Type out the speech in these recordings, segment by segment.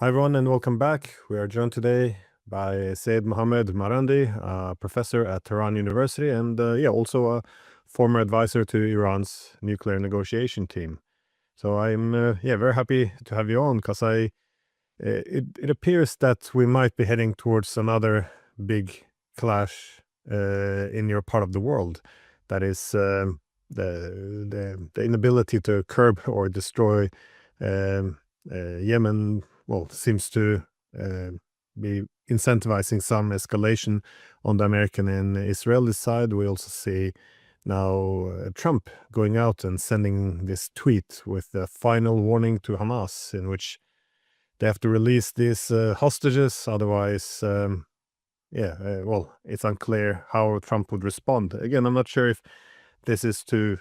Hi everyone and welcome back. We are joined today by Seyed Mohammad Marandi, professor at Tehran University and also a former advisor to Iran's nuclear negotiation team. So I'm very happy to have you on because it appears that we might be heading towards another big clash in your part of the world. That is the inability to curb or destroy Yemen. Well, seems to uh, be incentivizing some escalation on the American and Israeli side. We also see now Trump going out and sending this tweet with a final warning to Hamas, in which they have to release these hostages. Otherwise, it's unclear how Trump would respond. Again, I'm not sure if this is to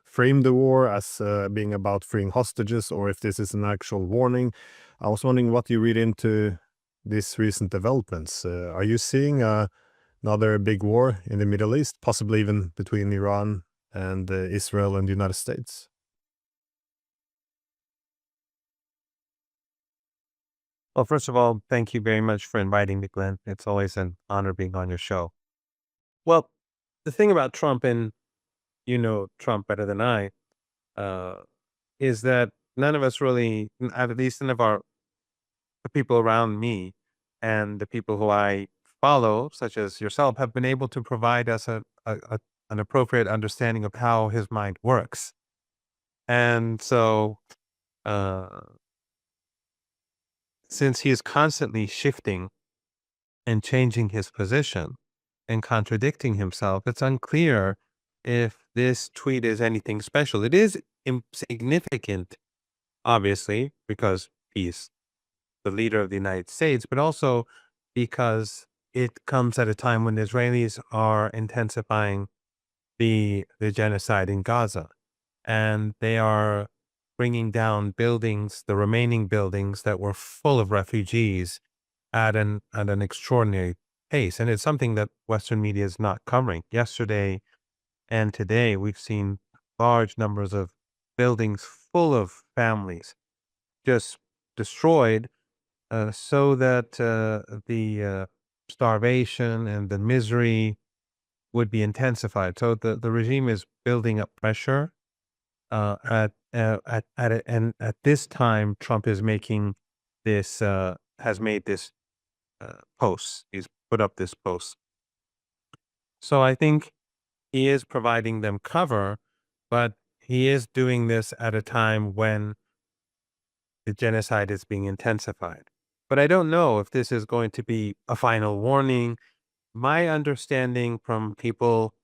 frame the war as being about freeing hostages or if this is an actual warning. I was wondering what you read into these recent developments. Are you seeing another big war in the Middle East, possibly even between Iran and Israel and the United States? Well, first of all, thank you very much for inviting me, Glenn. It's always an honor being on your show. Well, the thing about Trump, and you know Trump better than I, uh, is that none of us really, at least none of the people around me and the people who I follow, such as yourself, have been able to provide us an appropriate understanding of how his mind works. And so, uh, since he is constantly shifting and changing his position and contradicting himself, it's unclear if this tweet is anything special. It is significant, obviously, because he's the leader of the United States, but also because it comes at a time when the Israelis are intensifying the genocide in Gaza, and they are bringing down buildings, the remaining buildings that were full of refugees at an extraordinary pace. And it's something that Western media is not covering. Yesterday and today, we've seen large numbers of buildings full of families just destroyed, so that the starvation and the misery would be intensified. So the regime is building up pressure and at this time, Trump is making this has made this post. He's put up this post. So I think he is providing them cover, but he is doing this at a time when the genocide is being intensified. But I don't know if this is going to be a final warning. My understanding from people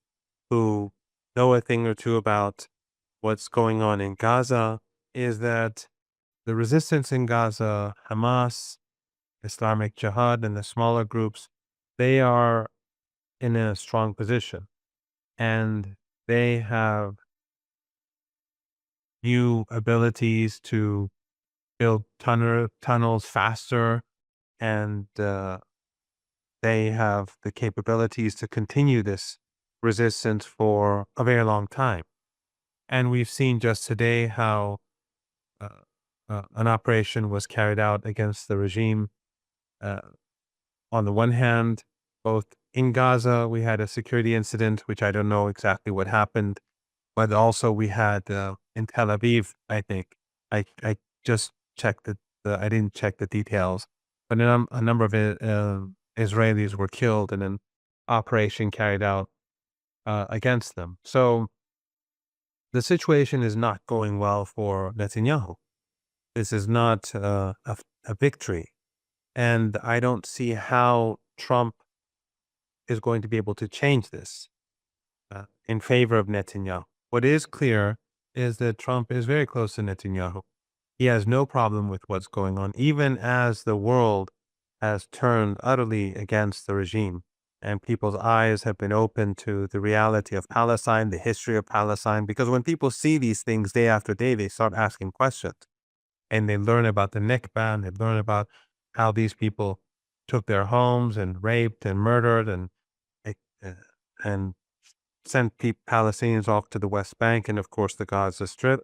who know a thing or two about what's going on in Gaza is that the resistance in Gaza, Hamas, Islamic Jihad, and the smaller groups, they are in a strong position and they have new abilities to build tunnels faster, and they have the capabilities to continue this resistance for a very long time. And we've seen just today how uh, an operation was carried out against the regime. Uh, on the one hand, both in Gaza, we had a security incident, which I don't know exactly what happened, but also we had in Tel Aviv, I think. I just checked I didn't check the details, but a number of Israelis were killed in an operation carried out against them. So the situation is not going well for Netanyahu. This is not a victory. And I don't see how Trump is going to be able to change this in favor of Netanyahu. What is clear is that Trump is very close to Netanyahu. He has no problem with what's going on, even as the world has turned utterly against the regime and people's eyes have been opened to the reality of Palestine, the history of Palestine. Because when people see these things day after day, they start asking questions and they learn about the Nakba, and they learn about how these people took their homes and raped and murdered uh, uh, and sent Palestinians off to the West Bank and, of course, the Gaza Strip.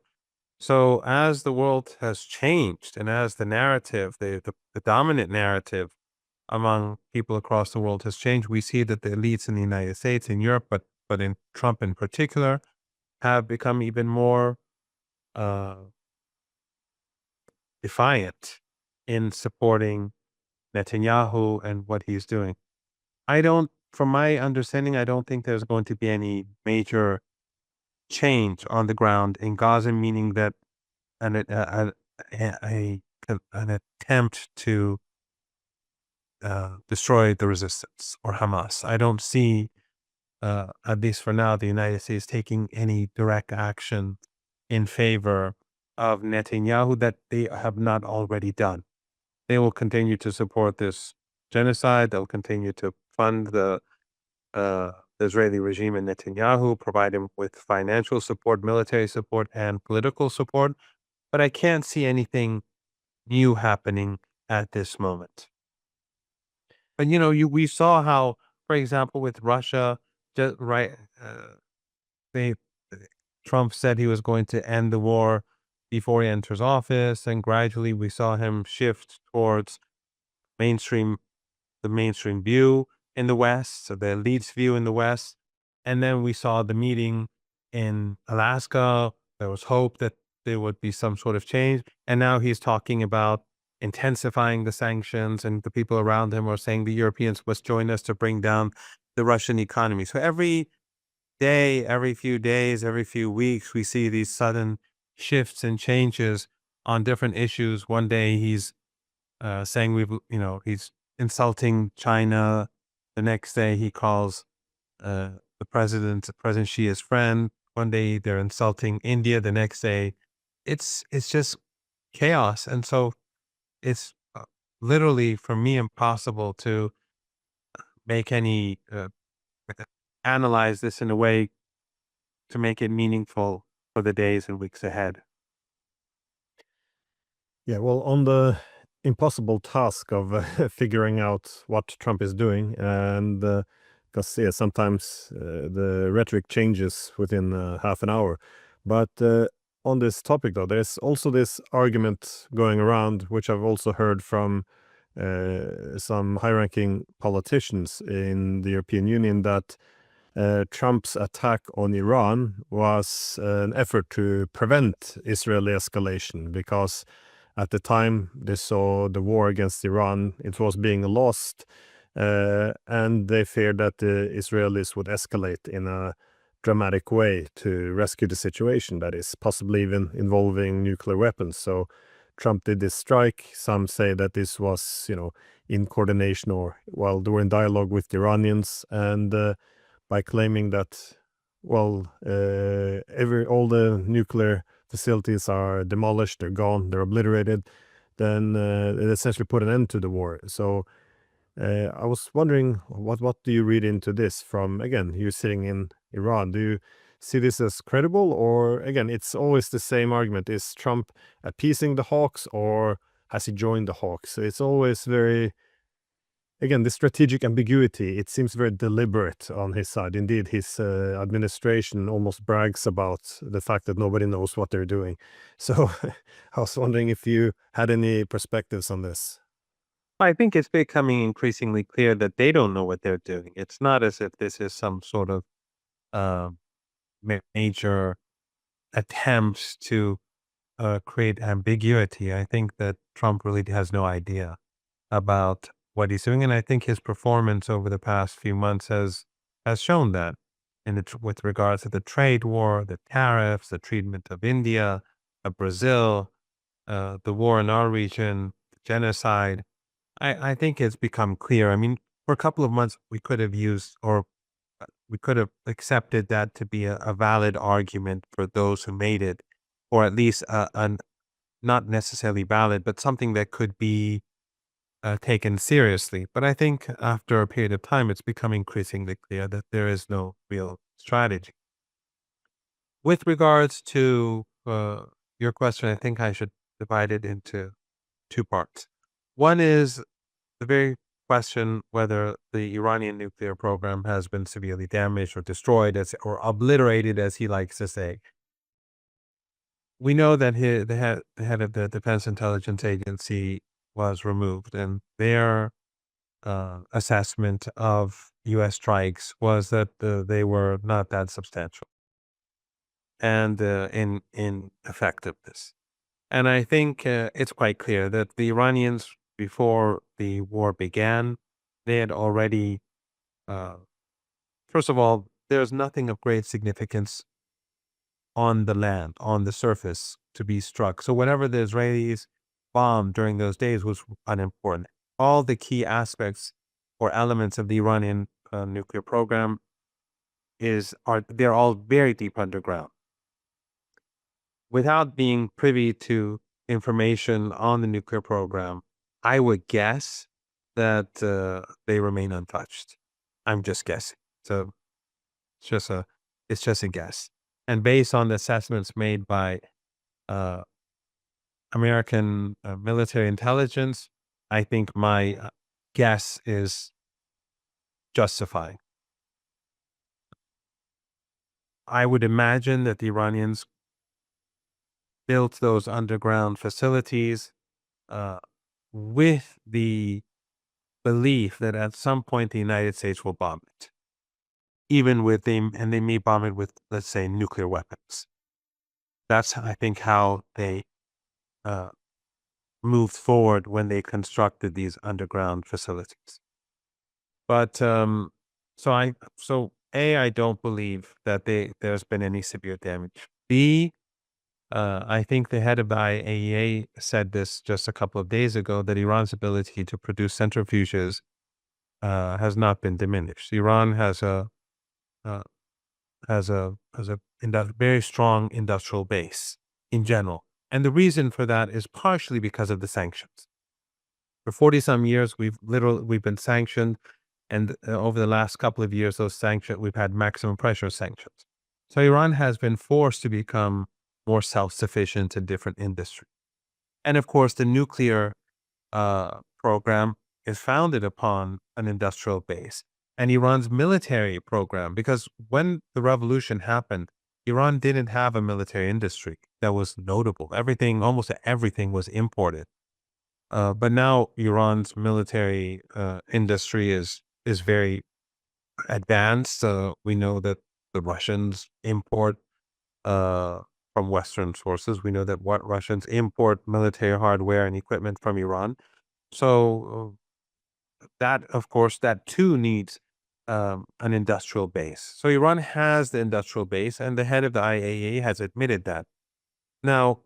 So as the world has changed and as the narrative, the dominant narrative among people across the world has changed, we see that the elites in the United States, in Europe, but in Trump in particular, have become even more uh, defiant in supporting Netanyahu and what he's doing. From my understanding, I don't think there's going to be any major change on the ground in Gaza, meaning that an a an attempt to destroy the resistance or Hamas. I don't see, at least for now, the United States taking any direct action in favor of Netanyahu that they have not already done. They will continue to support this genocide. They'll continue to fund the Israeli regime and Netanyahu, provide him with financial support, military support, and political support. But I can't see anything new happening at this moment. But we saw how, for example, with Russia, just right, they Trump said he was going to end the war before he enters office, and gradually we saw him shift towards mainstream the mainstream view in the West, so the elite's view in the West. And then we saw the meeting in Alaska. There was hope that there would be some sort of change. And now he's talking about intensifying the sanctions, and the people around him are saying the Europeans must join us to bring down the Russian economy. So every day, every few days, every few weeks, we see these sudden shifts and changes on different issues. One day he's saying he's insulting China. The next day he calls President Xi his friend. One day they're insulting India. The next day, it's just chaos, and so it's literally for me impossible to make any analyze this in a way to make it meaningful for the days and weeks ahead. Yeah, well, on the impossible task of figuring out what Trump is doing, and because yeah, sometimes the rhetoric changes within half an hour. But on this topic, though, there's also this argument going around, which I've also heard from some high-ranking politicians in the European Union, that Trump's attack on Iran was an effort to prevent Israeli escalation, because at the time they saw the war against Iran, it was being lost, and they feared that the Israelis would escalate in a dramatic way to rescue the situation, that is, possibly even involving nuclear weapons. So Trump did this strike. Some say that this was, in coordination, or while they were in dialogue with the Iranians, and by claiming that, well, all the nuclear facilities are demolished, they're gone, they're obliterated, then it essentially put an end to the war. So I was wondering, what do you read into this from, again, you sitting in Iran? Do you see this as credible, or, again, it's always the same argument: is Trump appeasing the hawks, or has he joined the hawks? So it's always very, again, the strategic ambiguity, it seems very deliberate on his side. Indeed, his administration almost brags about the fact that nobody knows what they're doing. So I was wondering if you had any perspectives on this. I think it's becoming increasingly clear that they don't know what they're doing. It's not as if this is some sort of uh, major attempts to create ambiguity. I think that Trump really has no idea about what he's doing, and I think his performance over the past few months has shown that. With regards to the trade war, the tariffs, the treatment of India, of Brazil, the war in our region, genocide, I think it's become clear. I mean, for a couple of months, we could have used, or we could have accepted that to be a valid argument for those who made it, or at least an not necessarily valid, but something that could be taken seriously. But I think after a period of time, it's become increasingly clear that there is no real strategy. With regards to your question, I think I should divide it into two parts. One is the very question whether the Iranian nuclear program has been severely damaged or destroyed, or obliterated, as he likes to say. we know that the head of the Defense Intelligence Agency was removed, and their assessment of U.S. strikes was that they were not that substantial and in effectiveness. And I think it's quite clear that the Iranians, before the war began, they had already, uh, first of all, there's nothing of great significance on the land, on the surface, to be struck. So whatever the Israelis bombed during those days was unimportant. All the key aspects or elements of the Iranian nuclear program they're all very deep underground. Without being privy to information on the nuclear program, I would guess that they remain untouched. I'm just guessing. So it's just a guess. And based on the assessments made by uh, American military intelligence, I think my guess is justified. I would imagine that the Iranians built those underground facilities uh, with the belief that at some point the United States will bomb it, even with them, and they may bomb it with, let's say, nuclear weapons. That's, I think, how they uh, moved forward when they constructed these underground facilities. But I don't believe that there's been any severe damage. B, I think the head of the IAEA said this just a couple of days ago, that Iran's ability to produce centrifuges has not been diminished. Iran has a uh, very strong industrial base in general, and the reason for that is partially because of the sanctions. For 40 some years, we've been sanctioned, and over the last couple of years, we've had maximum pressure sanctions. So Iran has been forced to become more self-sufficient in different industries. And of course, the nuclear program is founded upon an industrial base. And Iran's military program, because when the revolution happened, Iran didn't have a military industry that was notable. Almost everything was imported. But now Iran's military industry is very advanced. We know that the Russians import from Western sources. We know that Russians import military hardware and equipment from Iran. So that, of course, that too needs an industrial base. So Iran has the industrial base, and the head of the IAEA has admitted that. Now,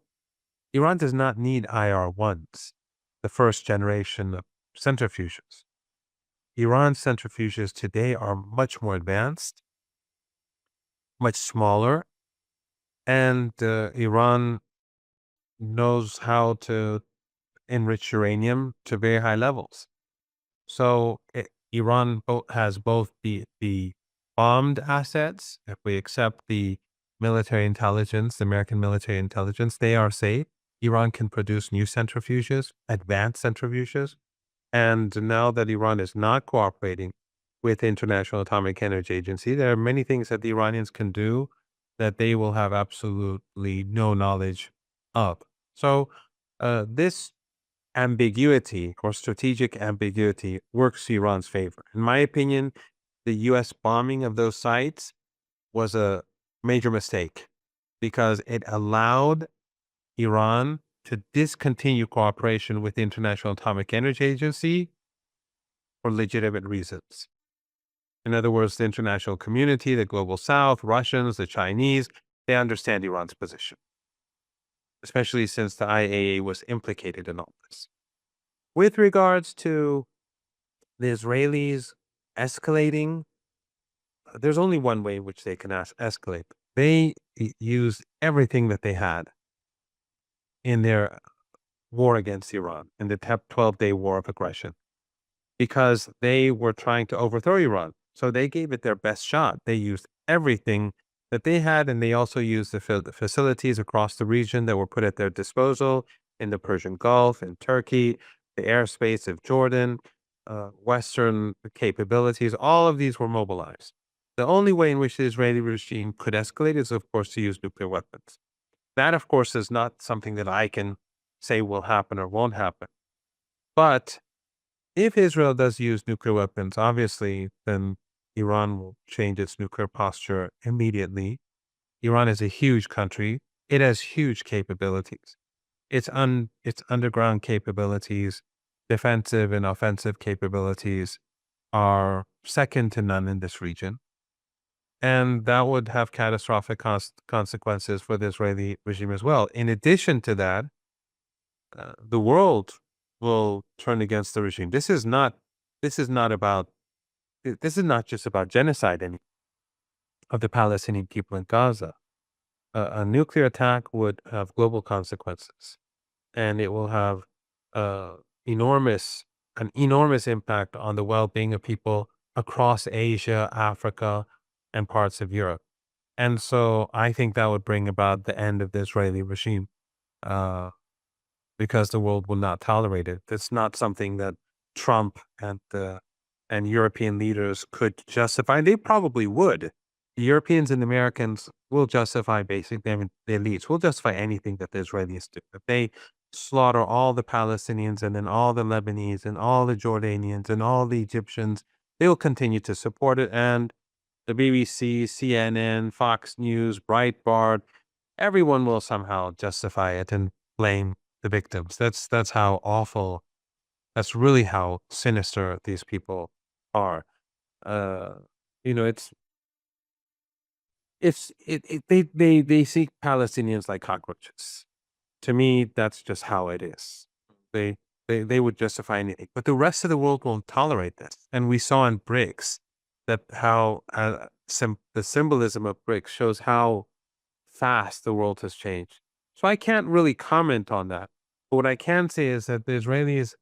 Iran does not need IR-1s, the first generation of centrifuges. Iran's centrifuges today are much more advanced, much smaller, and Iran knows how to enrich uranium to very high levels. So Iran has both the bombed assets. If we accept the military intelligence, the American military intelligence, they are safe. Iran can produce new centrifuges, advanced centrifuges. And now that Iran is not cooperating with the International Atomic Energy Agency, there are many things that the Iranians can do that they will have absolutely no knowledge of. So this ambiguity or strategic ambiguity works to Iran's favor. In my opinion, the U.S. bombing of those sites was a major mistake because it allowed Iran to discontinue cooperation with the International Atomic Energy Agency for legitimate reasons. In other words, the international community, the global south, Russians, the Chinese, they understand Iran's position, especially since the IAEA was implicated in all this. With regards to the Israelis escalating, there's only one way in which they can escalate. They used everything that they had in their war against Iran, in the 12-day war of aggression, because they were trying to overthrow Iran. So they gave it their best shot. They used everything that they had, and they also used the facilities across the region that were put at their disposal in the Persian Gulf, in Turkey, the airspace of Jordan, Western capabilities. All of these were mobilized. The only way in which the Israeli regime could escalate is, of course, to use nuclear weapons. That, of course, is not something that I can say will happen or won't happen. But if Israel does use nuclear weapons, obviously, then Iran will change its nuclear posture immediately. Iran is a huge country. It has huge capabilities. Its underground capabilities, defensive and offensive capabilities, are second to none in this region. And that would have catastrophic consequences for the Israeli regime as well. In addition to that, the world will turn against the regime. This is not about, this is not just about genocide of the Palestinian people in Gaza. A nuclear attack would have global consequences, and it will have uh, enormous an enormous impact on the well-being of people across Asia, Africa, and parts of Europe. And so I think that would bring about the end of the Israeli regime. Uh, because the world will not tolerate it. It's not something that Trump and European leaders could justify. They probably would. The Europeans and Americans will justify basically, I mean, the elites will justify anything that the Israelis do. If they slaughter all the Palestinians and then all the Lebanese and all the Jordanians and all the Egyptians, they will continue to support it. And the BBC, CNN, Fox News, Breitbart, everyone will somehow justify it and blame the victims. That's how awful. That's really how sinister these people are. Uh, you know, they see Palestinians like cockroaches. To me, that's just how it is. They they would justify anything, but the rest of the world won't tolerate this. And we saw in BRICS that how the symbolism of BRICS shows how fast the world has changed. So I can't really comment on that. But what I can say is that the Israelis,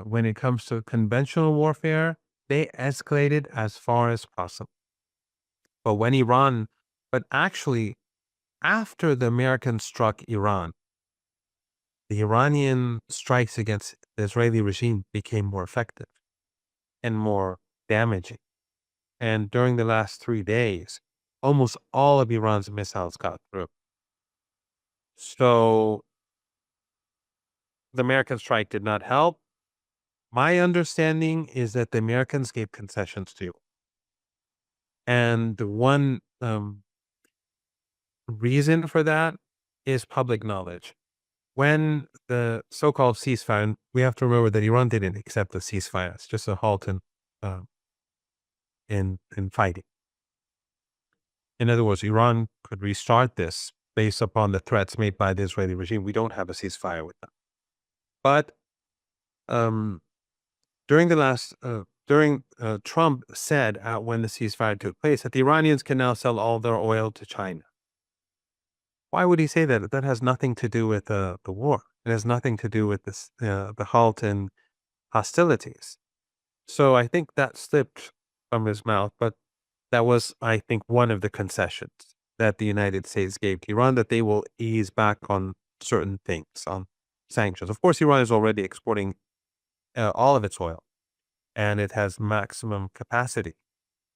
when it comes to conventional warfare, they escalated as far as possible. But when Iran, but actually, after the Americans struck Iran, the Iranian strikes against the Israeli regime became more effective and more damaging. And during the last 3 days, almost all of Iran's missiles got through. So the American strike did not help. My understanding is that the Americans gave concessions to you. And the one reason for that is public knowledge. When the so-called ceasefire, we have to remember that Iran didn't accept the ceasefire. It's just a halt in fighting. In other words, Iran could restart this based upon the threats made by the Israeli regime. We don't have a ceasefire with them. But during Trump said when the ceasefire took place that the Iranians can now sell all their oil to China. Why would he say that? That has nothing to do with the war. It has nothing to do with this, the halt in hostilities. So I think that slipped from his mouth, but that was, I think, one of the concessions that the United States gave to Iran, that they will ease back on certain things, on sanctions. Of course, Iran is already exporting all of its oil, and it has maximum capacity.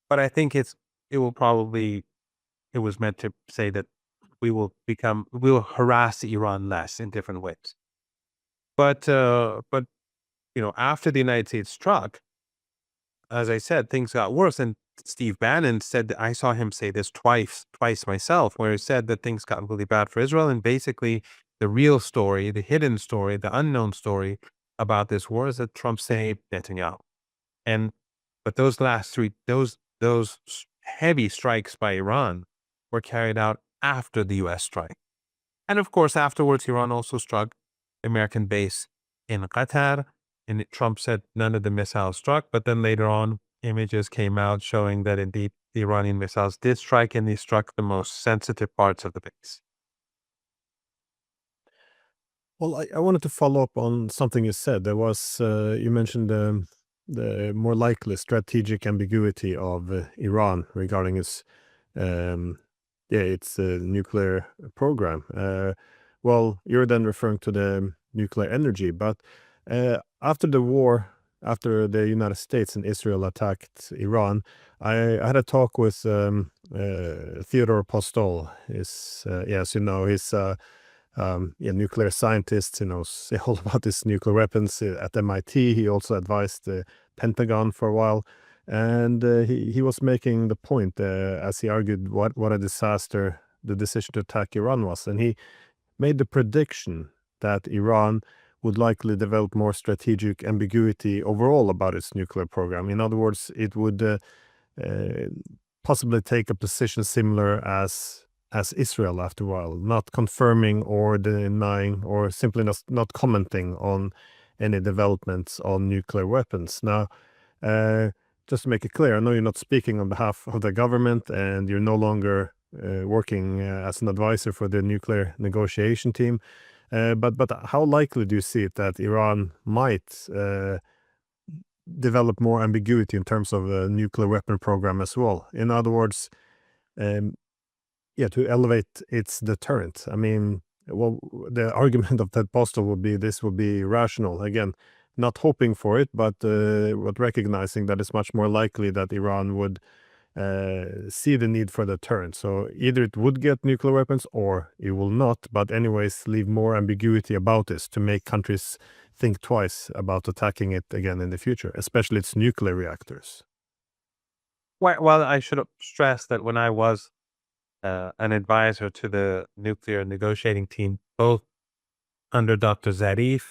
But I think it was meant to say that we will harass Iran less in different ways. But after the United States struck, as I said, things got worse. And Steve Bannon said that I saw him say this twice myself, where he said that things got really bad for Israel. And basically the real story, the hidden story, the unknown story about this war is that Trump saved Netanyahu. But those last those heavy strikes by Iran were carried out after the U.S. strike. And of course, afterwards, Iran also struck American base in Qatar. And Trump said none of the missiles struck, but then later on, images came out showing that indeed the Iranian missiles did strike, and they struck the most sensitive parts of the base. Well, I wanted to follow up on something you said. There was you mentioned the more likely strategic ambiguity of Iran regarding its nuclear program. Well, you're then referring to the nuclear energy, but after the war, after the United States and Israel attacked Iran, I had a talk with Theodore Postol is, as you know, he's nuclear scientist. He knows all about these nuclear weapons at MIT. He also advised the Pentagon for a while. And he was making the point, as he argued, what a disaster the decision to attack Iran was. And he made the prediction that Iran would likely develop more strategic ambiguity overall about its nuclear program. In other words, it would possibly take a position similar as Israel after a while, not confirming or denying or simply not commenting on any developments on nuclear weapons. Now, just to make it clear, I know you're not speaking on behalf of the government and you're no longer working as an advisor for the nuclear negotiation team. But how likely do you see it that Iran might develop more ambiguity in terms of a nuclear weapon program as well? In other words, to elevate its deterrent. I mean, well, the argument of Ted Postel would be this would be rational. Again, not hoping for it, but recognizing that it's much more likely that Iran would see the need for deterrent. So either it would get nuclear weapons or it will not, but anyways, leave more ambiguity about this to make countries think twice about attacking it again in the future, especially its nuclear reactors. Well, I should stress that when I was an advisor to the nuclear negotiating team, both under Dr. Zarif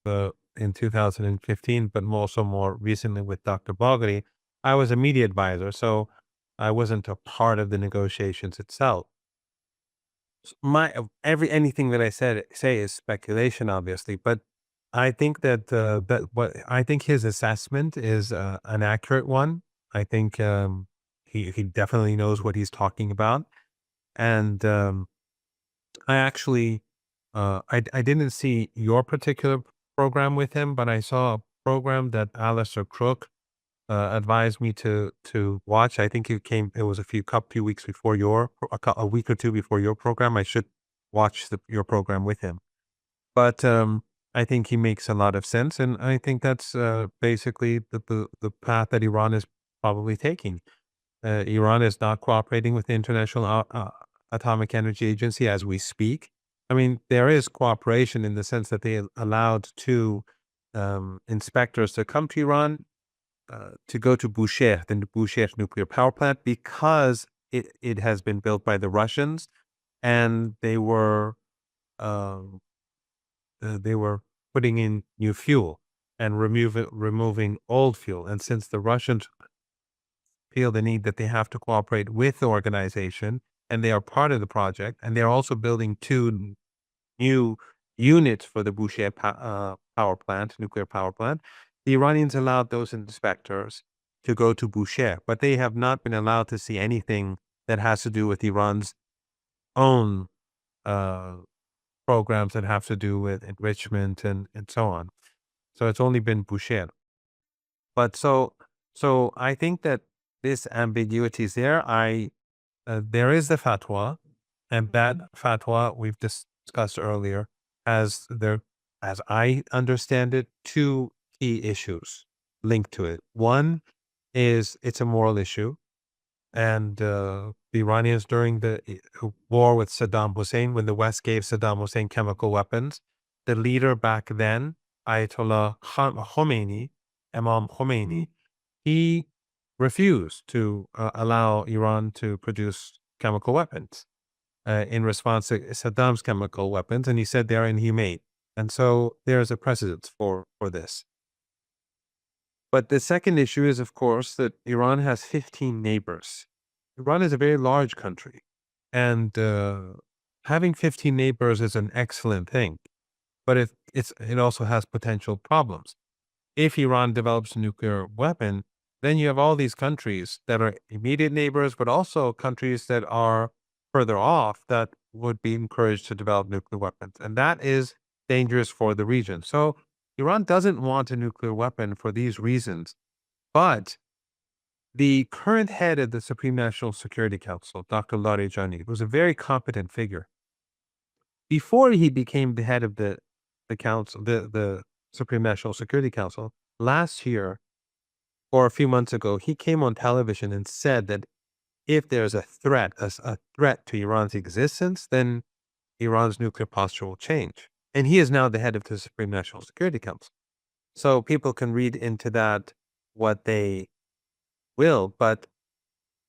in 2015, but also more recently with Dr. Bagheri, I was a media advisor, so I wasn't a part of the negotiations itself. Anything that I say is speculation, obviously, but I think that I think his assessment is an accurate one. I think he definitely knows what he's talking about, and I actually I didn't see your particular program with him, but I saw a program that Alistair Crook advised me to watch. I think it was a few weeks before a week or two before your program. I should watch your program with him. But I think he makes a lot of sense, and I think that's basically the path that Iran is probably taking. Iran is not cooperating with the International Atomic Energy Agency as we speak. I mean, there is cooperation in the sense that they allowed two inspectors to come to Iran to go to Bushehr, the Bushehr nuclear power plant, because it has been built by the Russians, and they were putting in new fuel and removing old fuel. And since the Russians feel the need that they have to cooperate with the organization, and they are part of the project, and they're also building two new units for the Bushehr nuclear power plant, the Iranians allowed those inspectors to go to Bushehr, but they have not been allowed to see anything that has to do with Iran's own programs that have to do with enrichment and so on. So it's only been Bushehr. But so I think that this ambiguity is there. There is the fatwa, and that fatwa we've discussed earlier as I understand it, two key issues linked to it. One is it's a moral issue, and the Iranians during the war with Saddam Hussein, when the West gave Saddam Hussein chemical weapons, the leader back then, Ayatollah Khomeini, Imam Khomeini, he refused to allow Iran to produce chemical weapons in response to Saddam's chemical weapons, and he said they're inhumane. And so there's a precedent for this. But the second issue is, of course, that Iran has 15 neighbors. Iran is a very large country, and having 15 neighbors is an excellent thing, but it also has potential problems. If Iran develops a nuclear weapon, then you have all these countries that are immediate neighbors, but also countries that are further off that would be encouraged to develop nuclear weapons. And that is dangerous for the region. So Iran doesn't want a nuclear weapon for these reasons. But the current head of the Supreme National Security Council, Dr. Larijani, was a very competent figure. Before he became the head of the council, the Supreme National Security Council, last year or a few months ago, he came on television and said that if there's a threat, a threat to Iran's existence, then Iran's nuclear posture will change. And he is now the head of the Supreme National Security Council. So people can read into that what they will, but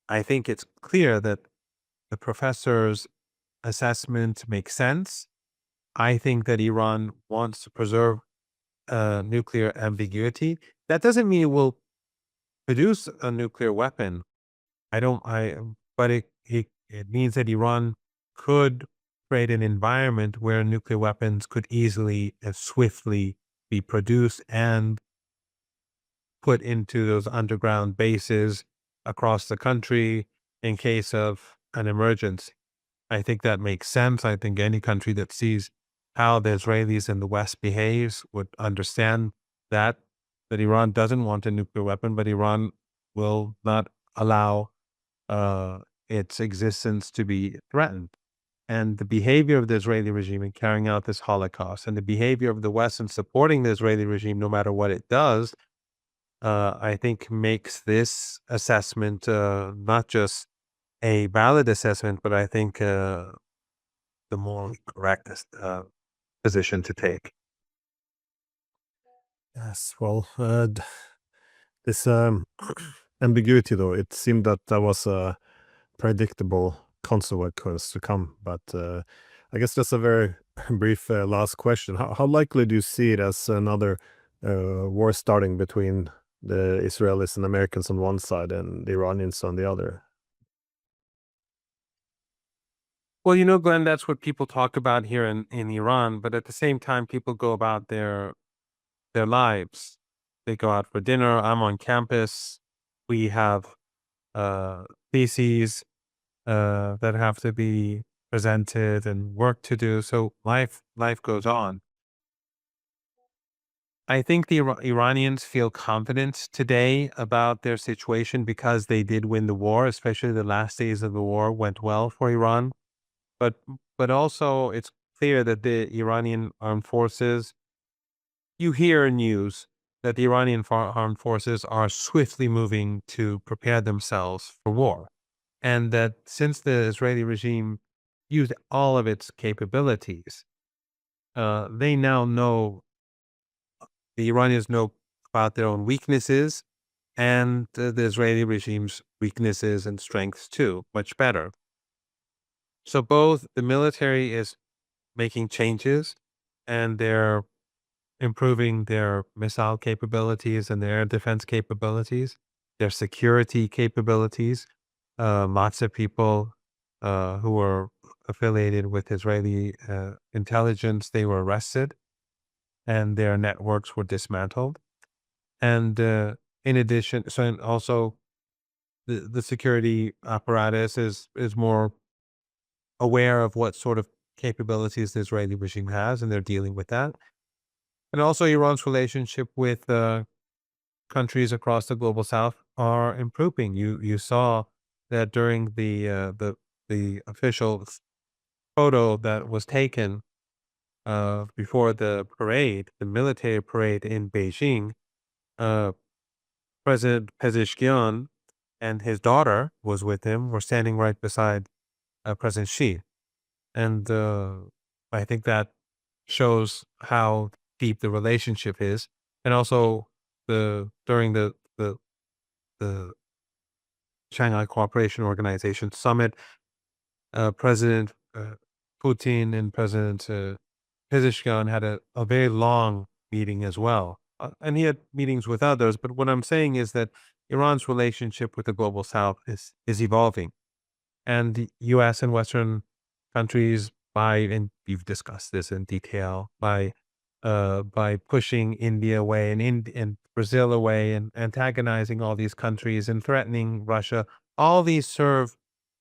I think it's clear that the professor's assessment makes sense. I think that Iran wants to preserve nuclear ambiguity. That doesn't mean it will produce a nuclear weapon. But it means that Iran could create an environment where nuclear weapons could easily and swiftly be produced and put into those underground bases across the country in case of an emergency. I think that makes sense. I think any country that sees how the Israelis and the West behaves would understand that Iran doesn't want a nuclear weapon, but Iran will not allow its existence to be threatened. And the behavior of the Israeli regime in carrying out this Holocaust and the behavior of the West in supporting the Israeli regime, no matter what it does, I think makes this assessment not just a valid assessment, but I think the more correct position to take. Yes, well, this ambiguity, though, it seemed that that was a predictable consequence to come. But I guess just a very brief last question. How likely do you see it as another war starting between the Israelis and Americans on one side and the Iranians on the other? Well, Glenn, that's what people talk about here in Iran, but at the same time, people go about their lives. They go out for dinner. I'm on campus. We have theses that have to be presented and work to do. So life goes on. I think the Iranians feel confident today about their situation because they did win the war, especially the last days of the war went well for Iran. But also it's clear that the Iranian armed forces, you hear news that the Iranian armed forces are swiftly moving to prepare themselves for war. And that since the Israeli regime used all of its capabilities, they now know, the Iranians know about their own weaknesses and the Israeli regime's weaknesses and strengths too, much better. So both the military is making changes and they're improving their missile capabilities and their defense capabilities, their security capabilities. Lots of people who were affiliated with Israeli intelligence, they were arrested and their networks were dismantled. And in addition, and also the security apparatus is more aware of what sort of capabilities the Israeli regime has, and they're dealing with that. And also Iran's relationship with countries across the global south are improving. You saw that during the official photo that was taken before the parade, the military parade in Beijing, uh, President Pezeshkian and his daughter was with him, were standing right beside President Xi. And I think that shows how deep the relationship is. And also during the Shanghai Cooperation Organization summit, President Putin and President Pezeshkian had a very long meeting as well. And he had meetings with others. But what I'm saying is that Iran's relationship with the global south is evolving. And the U.S. and Western countries, and you've discussed this in detail, by pushing India away and Brazil away and antagonizing all these countries and threatening Russia, all these serve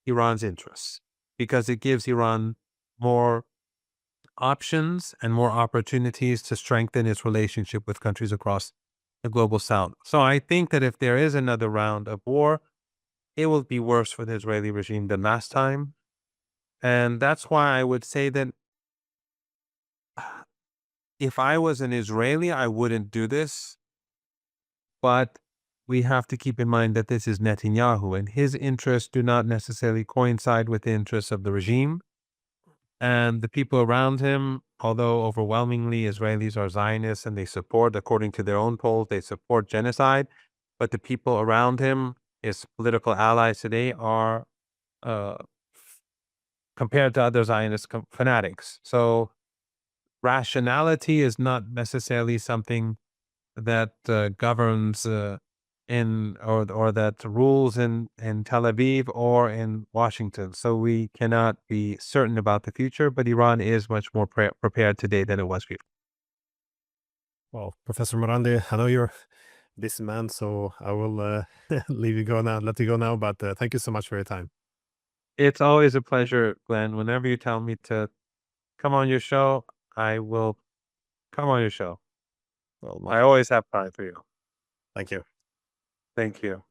Iran's interests because it gives Iran more options and more opportunities to strengthen its relationship with countries across the global south. So I think that if there is another round of war, it will be worse for the Israeli regime than last time. And that's why I would say that if I was an Israeli, I wouldn't do this. But we have to keep in mind that this is Netanyahu, and his interests do not necessarily coincide with the interests of the regime. And the people around him, although overwhelmingly Israelis are Zionists and they support, according to their own polls, they support genocide, but the people around him, his political allies today, are compared to other Zionist fanatics. So rationality is not necessarily something that governs or that rules in Tel Aviv or in Washington. So we cannot be certain about the future, but Iran is much more prepared today than it was before. Well, Professor Marandi, I know you're a busy man, so I will let you go now. But thank you so much for your time. It's always a pleasure, Glenn. Whenever you tell me to come on your show, I will come on your show. Well, I always have time for you. thank you. Thank you.